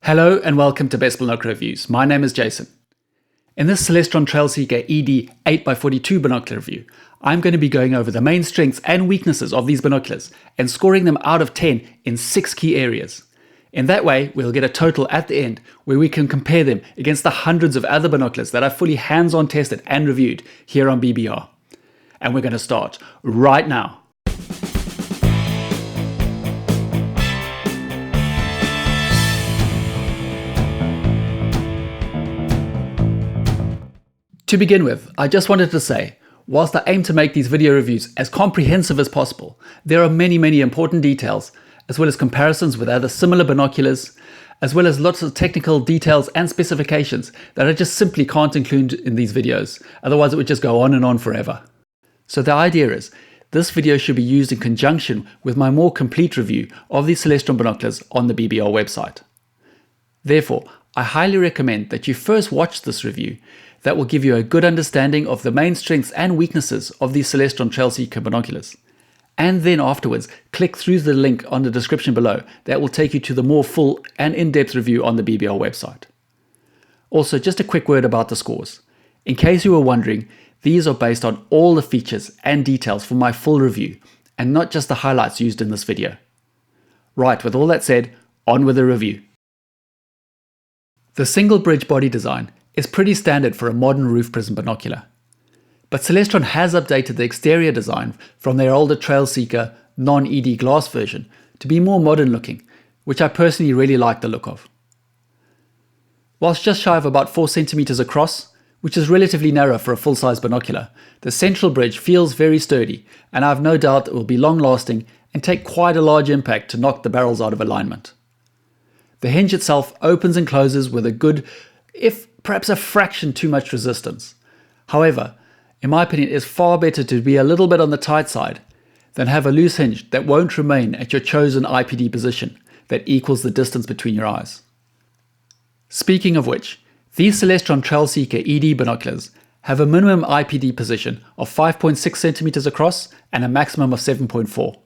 Hello and welcome to Best Binocular Reviews. My name is Jason. In this Celestron TrailSeeker ED 8x42 binocular review, I'm going to be going over the main strengths and weaknesses of these binoculars and scoring them out of 10 in 6 key areas. In that way, we'll get a total at the end where we can compare them against the hundreds of other binoculars that I've fully hands-on tested and reviewed here on BBR. And we're going to start right now. To begin with, I just wanted to say, whilst I aim to make these video reviews as comprehensive as possible, there are many important details, as well as comparisons with other similar binoculars, as well as lots of technical details and specifications that I just simply can't include in these videos, otherwise it would just go on and on forever. So the idea is, this video should be used in conjunction with my more complete review of these Celestron binoculars on the BBR website. Therefore, I highly recommend that you first watch this review. That will give you a good understanding of the main strengths and weaknesses of these Celestron TrailSeeker binoculars. And then afterwards, click through the link on the description below that will take you to the more full and in-depth review on the BBR website. Also, just a quick word about the scores. In case you were wondering, these are based on all the features and details for my full review, and not just the highlights used in this video. Right, with all that said, on with the review. The single bridge body design is pretty standard for a modern roof prism binocular. But Celestron has updated the exterior design from their older TrailSeeker non-ED glass version to be more modern looking, which I personally really like the look of. Whilst just shy of about 4 centimeters across, which is relatively narrow for a full-size binocular, the central bridge feels very sturdy, and I have no doubt it will be long-lasting and take quite a large impact to knock the barrels out of alignment. The hinge itself opens and closes with a good, if perhaps a fraction too much resistance. However, in my opinion, it is far better to be a little bit on the tight side than have a loose hinge that won't remain at your chosen IPD position that equals the distance between your eyes. Speaking of which, these Celestron TrailSeeker ED binoculars have a minimum IPD position of 5.6 centimeters across and a maximum of 7.4,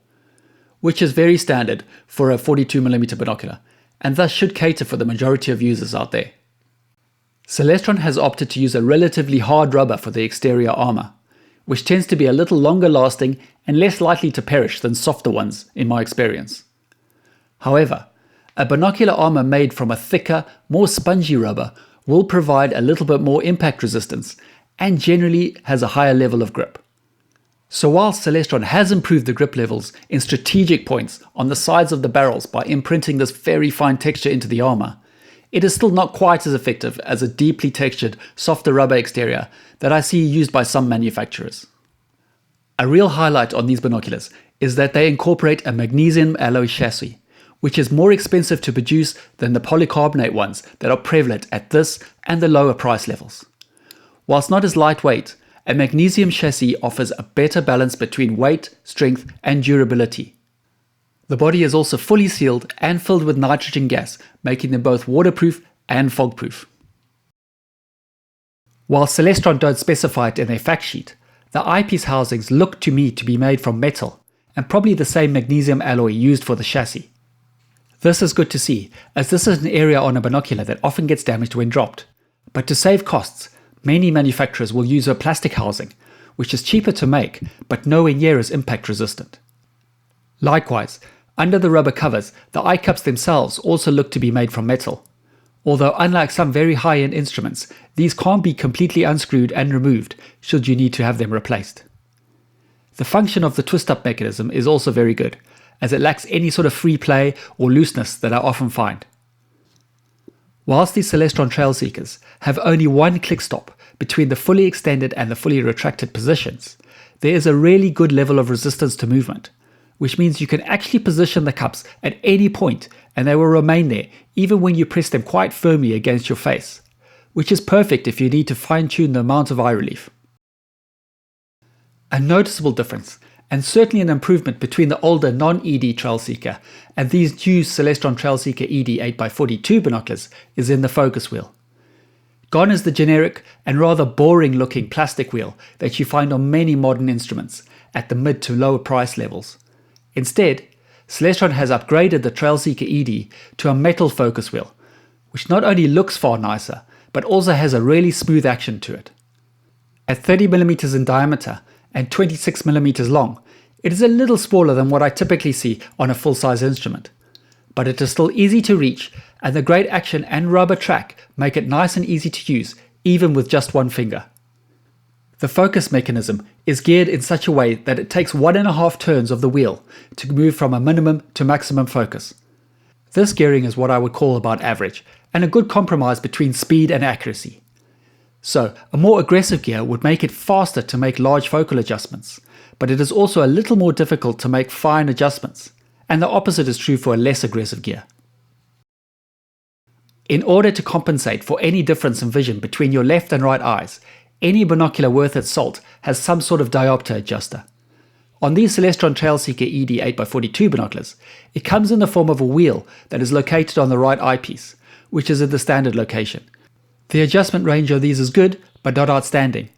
which is very standard for a 42mm binocular, and thus should cater for the majority of users out there. Celestron has opted to use a relatively hard rubber for the exterior armor, which tends to be a little longer lasting and less likely to perish than softer ones in my experience. However, a binocular armor made from a thicker, more spongy rubber will provide a little bit more impact resistance and generally has a higher level of grip. So whilst Celestron has improved the grip levels in strategic points on the sides of the barrels by imprinting this very fine texture into the armor, it is still not quite as effective as a deeply textured, softer rubber exterior that I see used by some manufacturers. A real highlight on these binoculars is that they incorporate a magnesium alloy chassis, which is more expensive to produce than the polycarbonate ones that are prevalent at this and the lower price levels. Whilst not as lightweight, a magnesium chassis offers a better balance between weight, strength, and durability. The body is also fully sealed and filled with nitrogen gas, making them both waterproof and fog-proof. While Celestron don't specify it in their fact sheet, the eyepiece housings look to me to be made from metal, and probably the same magnesium alloy used for the chassis. This is good to see, as this is an area on a binocular that often gets damaged when dropped. But to save costs, many manufacturers will use a plastic housing, which is cheaper to make, but nowhere near as impact resistant. Likewise, under the rubber covers, the eye cups themselves also look to be made from metal. Although unlike some very high-end instruments, these can't be completely unscrewed and removed should you need to have them replaced. The function of the twist-up mechanism is also very good, as it lacks any sort of free play or looseness that I often find. Whilst these Celestron TrailSeekers have only one click stop between the fully extended and the fully retracted positions, there is a really good level of resistance to movement, which means you can actually position the cups at any point and they will remain there even when you press them quite firmly against your face, which is perfect if you need to fine-tune the amount of eye relief. A noticeable difference, and certainly an improvement between the older non-ED TrailSeeker and these new Celestron TrailSeeker ED 8x42 binoculars, is in the focus wheel. Gone is the generic and rather boring looking plastic wheel that you find on many modern instruments at the mid to lower price levels. Instead, Celestron has upgraded the TrailSeeker ED to a metal focus wheel, which not only looks far nicer, but also has a really smooth action to it. At 30mm in diameter and 26mm long, it is a little smaller than what I typically see on a full-size instrument, but it is still easy to reach, and the great action and rubber track make it nice and easy to use even with just one finger. The focus mechanism is geared in such a way that it takes 1.5 turns of the wheel to move from a minimum to maximum focus. This gearing is what I would call about average, and a good compromise between speed and accuracy. So, a more aggressive gear would make it faster to make large focal adjustments, but it is also a little more difficult to make fine adjustments, and the opposite is true for a less aggressive gear. In order to compensate for any difference in vision between your left and right eyes, any binocular worth its salt has some sort of diopter adjuster. On these Celestron TrailSeeker ED 8x42 binoculars, it comes in the form of a wheel that is located on the right eyepiece, which is at the standard location. The adjustment range of these is good, but not outstanding.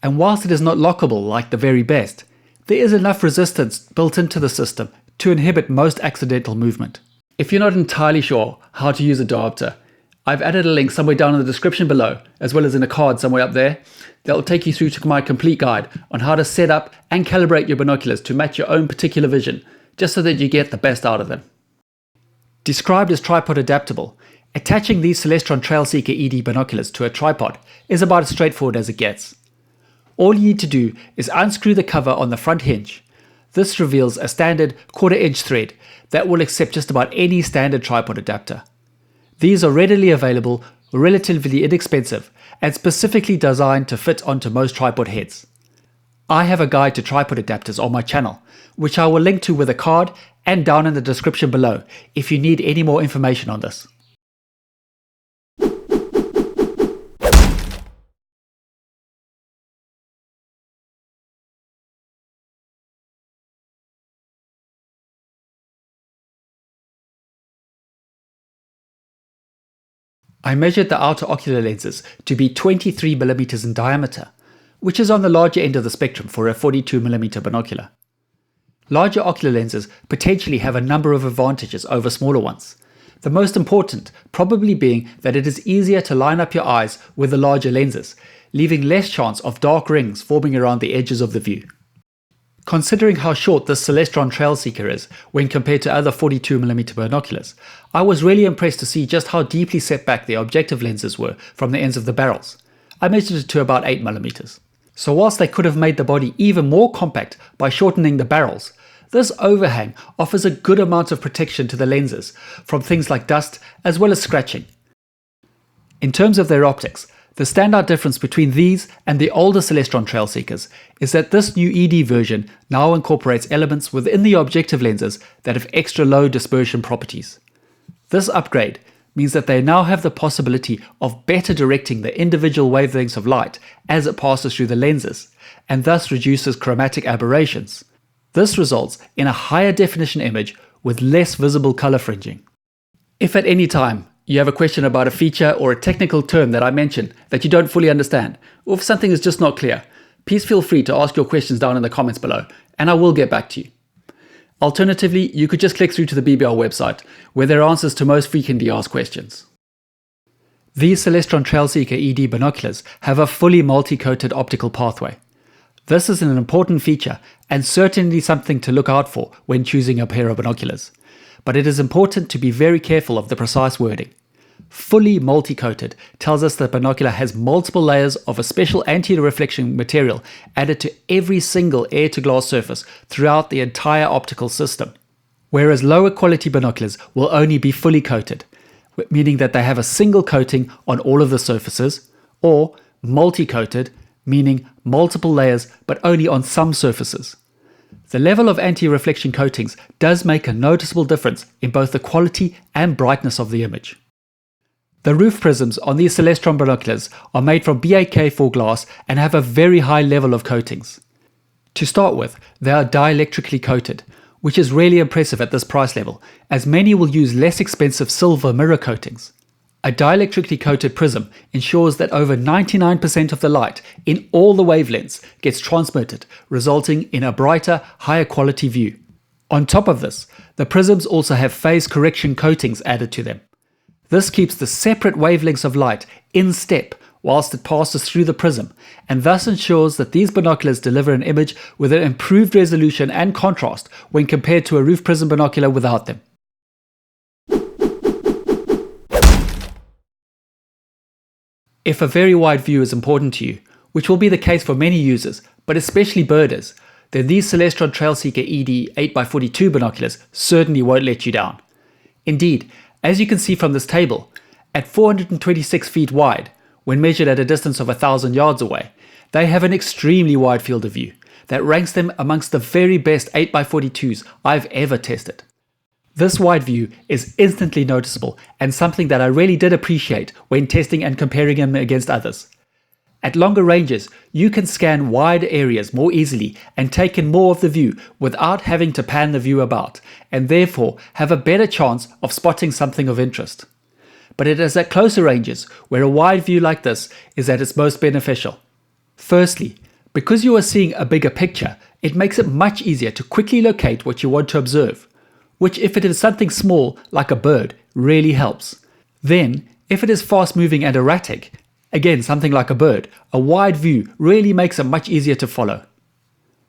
And whilst it is not lockable like the very best, there is enough resistance built into the system to inhibit most accidental movement. If you're not entirely sure how to use a diopter, I've added a link somewhere down in the description below, as well as in a card somewhere up there, that will take you through to my complete guide on how to set up and calibrate your binoculars to match your own particular vision, just so that you get the best out of them. Described as tripod adaptable, attaching these Celestron TrailSeeker ED binoculars to a tripod is about as straightforward as it gets. All you need to do is unscrew the cover on the front hinge. This reveals a standard 1/4" thread that will accept just about any standard tripod adapter. These are readily available, relatively inexpensive, and specifically designed to fit onto most tripod heads. I have a guide to tripod adapters on my channel, which I will link to with a card and down in the description below if you need any more information on this. I measured the outer ocular lenses to be 23mm in diameter, which is on the larger end of the spectrum for a 42mm binocular. Larger ocular lenses potentially have a number of advantages over smaller ones, the most important probably being that it is easier to line up your eyes with the larger lenses, leaving less chance of dark rings forming around the edges of the view. Considering how short this Celestron TrailSeeker is when compared to other 42mm binoculars, I was really impressed to see just how deeply set back the objective lenses were from the ends of the barrels. I measured it to about 8mm. So whilst they could have made the body even more compact by shortening the barrels, this overhang offers a good amount of protection to the lenses from things like dust as well as scratching. In terms of their optics, the standout difference between these and the older Celestron TrailSeekers is that this new ED version now incorporates elements within the objective lenses that have extra low dispersion properties. This upgrade means that they now have the possibility of better directing the individual wavelengths of light as it passes through the lenses, and thus reduces chromatic aberrations. This results in a higher definition image with less visible color fringing. If at any time you have a question about a feature or a technical term that I mentioned that you don't fully understand, or if something is just not clear, please feel free to ask your questions down in the comments below, and I will get back to you. Alternatively, you could just click through to the BBR website, where there are answers to most frequently asked questions. These Celestron TrailSeeker ED binoculars have a fully multi-coated optical pathway. This is an important feature and certainly something to look out for when choosing a pair of binoculars. But it is important to be very careful of the precise wording. Fully multi-coated tells us that binocular has multiple layers of a special anti-reflection material added to every single air-to-glass surface throughout the entire optical system. Whereas lower quality binoculars will only be fully coated, meaning that they have a single coating on all of the surfaces, or multi-coated, meaning multiple layers but only on some surfaces. The level of anti-reflection coatings does make a noticeable difference in both the quality and brightness of the image. The roof prisms on these Celestron binoculars are made from BAK4 glass and have a very high level of coatings. To start with, they are dielectrically coated, which is really impressive at this price level, as many will use less expensive silver mirror coatings. A dielectrically coated prism ensures that over 99% of the light in all the wavelengths gets transmitted, resulting in a brighter, higher quality view. On top of this, the prisms also have phase correction coatings added to them. This keeps the separate wavelengths of light in step whilst it passes through the prism, and thus ensures that these binoculars deliver an image with an improved resolution and contrast when compared to a roof prism binocular without them. If a very wide view is important to you, which will be the case for many users, but especially birders, then these Celestron TrailSeeker ED 8x42 binoculars certainly won't let you down. Indeed, as you can see from this table, at 426 feet wide, when measured at a distance of 1,000 yards away, they have an extremely wide field of view that ranks them amongst the very best 8x42s I've ever tested. This wide view is instantly noticeable and something that I really did appreciate when testing and comparing them against others. At longer ranges, you can scan wide areas more easily and take in more of the view without having to pan the view about, and therefore have a better chance of spotting something of interest. But it is at closer ranges where a wide view like this is at its most beneficial. Firstly, because you are seeing a bigger picture, it makes it much easier to quickly locate what you want to observe, which if it is something small like a bird really helps. Then, if it is fast moving and erratic, again something like a bird, a wide view really makes it much easier to follow.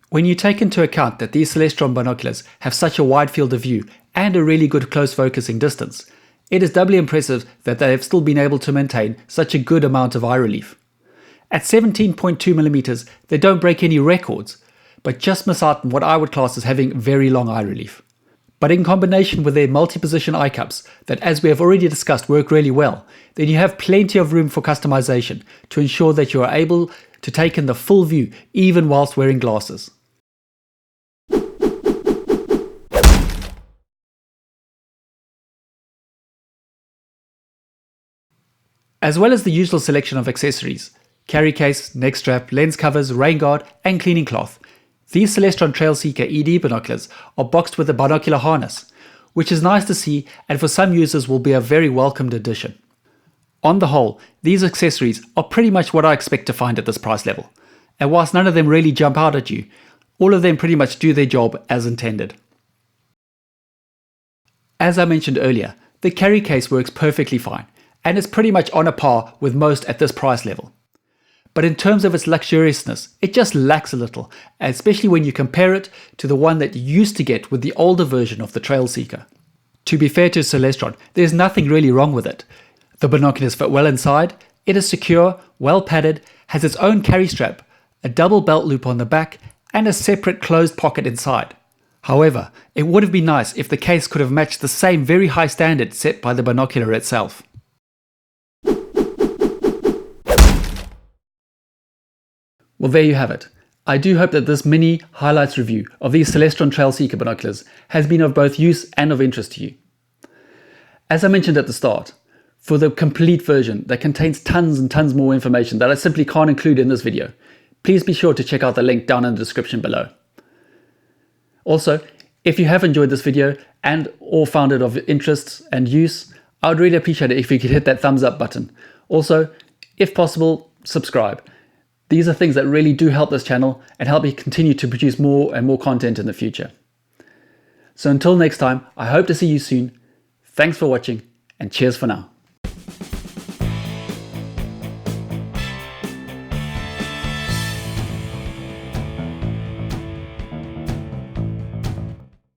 When you take into account that these Celestron binoculars have such a wide field of view and a really good close focusing distance, it is doubly impressive that they have still been able to maintain such a good amount of eye relief. At 17.2mm, they don't break any records, but just miss out on what I would class as having very long eye relief. But in combination with their multi-position eye cups that, as we have already discussed, work really well, then you have plenty of room for customization to ensure that you are able to take in the full view even whilst wearing glasses. As well as the usual selection of accessories, carry case, neck strap, lens covers, rain guard and cleaning cloth, these Celestron TrailSeeker ED binoculars are boxed with a binocular harness, which is nice to see and for some users will be a very welcomed addition. On the whole, these accessories are pretty much what I expect to find at this price level, and whilst none of them really jump out at you, all of them pretty much do their job as intended. As I mentioned earlier, the carry case works perfectly fine, and is pretty much on a par with most at this price level. But in terms of its luxuriousness, it just lacks a little, especially when you compare it to the one that you used to get with the older version of the TrailSeeker. To be fair to Celestron, there's nothing really wrong with it. The binoculars fit well inside, it is secure, well padded, has its own carry strap, a double belt loop on the back, and a separate closed pocket inside. However, it would have been nice if the case could have matched the same very high standard set by the binocular itself. Well, there you have it. I do hope that this mini highlights review of these Celestron TrailSeeker binoculars has been of both use and of interest to you. As I mentioned at the start, for the complete version that contains tons and tons more information that I simply can't include in this video, please be sure to check out the link down in the description below. Also, if you have enjoyed this video and or found it of interest and use, I would really appreciate it if you could hit that thumbs up button. Also, if possible, subscribe. These are things that really do help this channel and help me continue to produce more and more content in the future. So until next time, I hope to see you soon. Thanks for watching and cheers for now.